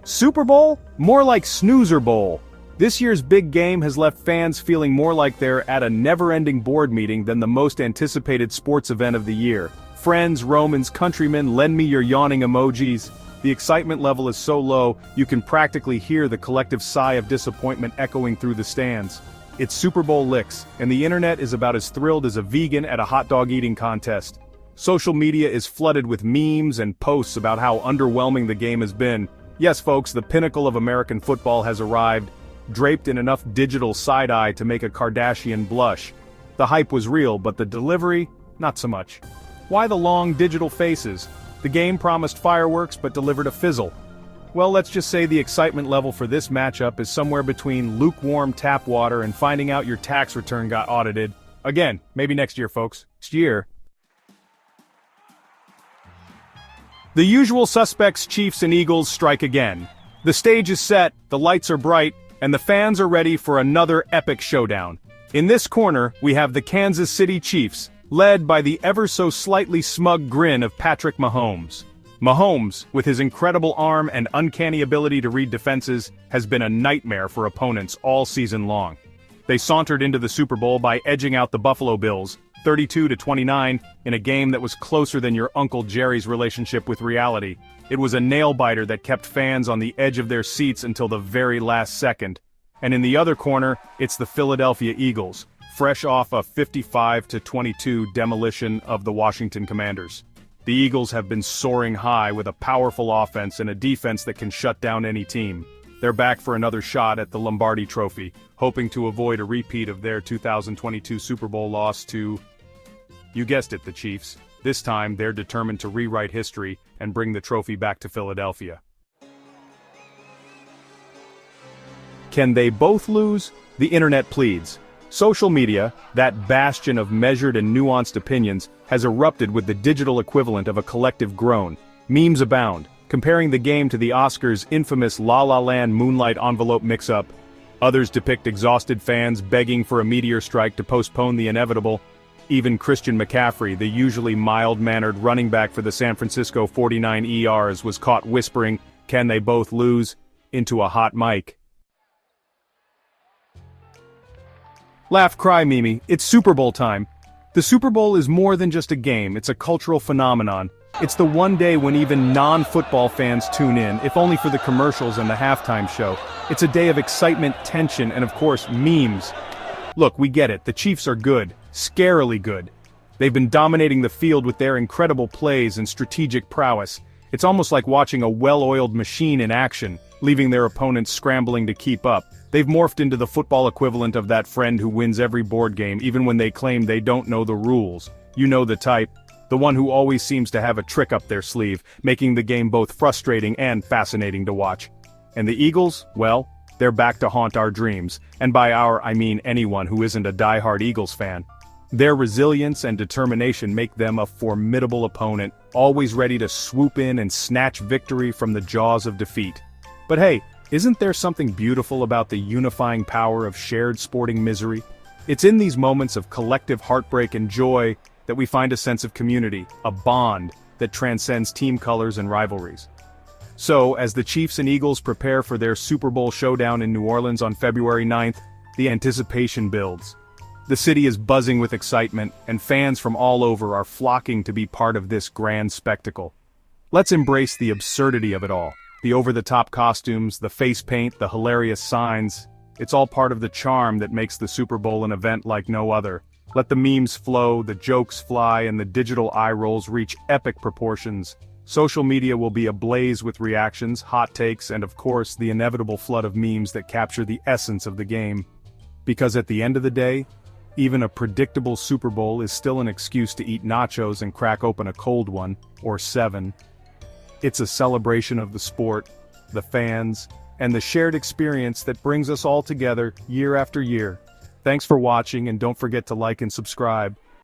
Super Bowl? More like Snoozer Bowl. This year's big game has left fans feeling more like they're at a never-ending board meeting than the most anticipated sports event of the year. Friends, Romans, countrymen, lend me your yawning emojis. The excitement level is so low, you can practically hear the collective sigh of disappointment echoing through the stands. It's Super Bowl licks, and the internet is about as thrilled as a vegan at a hot dog eating contest. Social media is flooded with memes and posts about how underwhelming the game has been. Yes, folks, the pinnacle of American football has arrived, draped in enough digital side-eye to make a Kardashian blush. The hype was real, but the delivery, not so much. Why the long digital faces? The game promised fireworks but delivered a fizzle. Well, let's just say the excitement level for this matchup is somewhere between lukewarm tap water and finding out your tax return got audited. Again, maybe next year, folks. Next year. The usual suspects, Chiefs and Eagles, strike again. The stage is set, the lights are bright, and the fans are ready for another epic showdown. In this corner, we have the Kansas City Chiefs, led by the ever-so-slightly smug grin of Patrick Mahomes. Mahomes, with his incredible arm and uncanny ability to read defenses, has been a nightmare for opponents all season long. They sauntered into the Super Bowl by edging out the Buffalo Bills, 32-29, in a game that was closer than your Uncle Jerry's relationship with reality. It was a nail-biter that kept fans on the edge of their seats until the very last second. And in the other corner, it's the Philadelphia Eagles, fresh off a 55-22 demolition of the Washington Commanders. The Eagles have been soaring high with a powerful offense and a defense that can shut down any team. They're back for another shot at the Lombardi Trophy, hoping to avoid a repeat of their 2022 Super Bowl loss to, you guessed it, the Chiefs. This time, they're determined to rewrite history and bring the trophy back to Philadelphia. Can they both lose? The internet pleads. Social media, that bastion of measured and nuanced opinions, has erupted with the digital equivalent of a collective groan. Memes abound, comparing the game to the Oscars' infamous La La Land Moonlight envelope mix-up. Others depict exhausted fans begging for a meteor strike to postpone the inevitable. Even Christian McCaffrey, the usually mild-mannered running back for the San Francisco 49ers, was caught whispering, "Can they both lose?" into a hot mic. Laugh, cry, Mimi, it's Super Bowl time. The Super Bowl is more than just a game, it's a cultural phenomenon. It's the one day when even non-football fans tune in, if only for the commercials and the halftime show. It's a day of excitement, tension, and of course, memes. Look, we get it, the Chiefs are good, scarily good. They've been dominating the field with their incredible plays and strategic prowess. It's almost like watching a well-oiled machine in action, leaving their opponents scrambling to keep up. They've morphed into the football equivalent of that friend who wins every board game even when they claim they don't know the rules. You know the type. The one who always seems to have a trick up their sleeve, making the game both frustrating and fascinating to watch. And the Eagles, well, they're back to haunt our dreams, and by our I mean anyone who isn't a die-hard Eagles fan. Their resilience and determination make them a formidable opponent, always ready to swoop in and snatch victory from the jaws of defeat. But hey, isn't there something beautiful about the unifying power of shared sporting misery? It's in these moments of collective heartbreak and joy that we find a sense of community, a bond that transcends team colors and rivalries. So, as the Chiefs and Eagles prepare for their Super Bowl showdown in New Orleans on February 9th, the anticipation builds. The city is buzzing with excitement, and fans from all over are flocking to be part of this grand spectacle. Let's embrace the absurdity of it all. The over-the-top costumes, the face paint, the hilarious signs. It's all part of the charm that makes the Super Bowl an event like no other. Let the memes flow, the jokes fly, and the digital eye rolls reach epic proportions. Social media will be ablaze with reactions, hot takes, and of course, the inevitable flood of memes that capture the essence of the game. Because at the end of the day, even a predictable Super Bowl is still an excuse to eat nachos and crack open a cold one, or 7. It's a celebration of the sport, the fans, and the shared experience that brings us all together year after year. Thanks for watching, and don't forget to like and subscribe.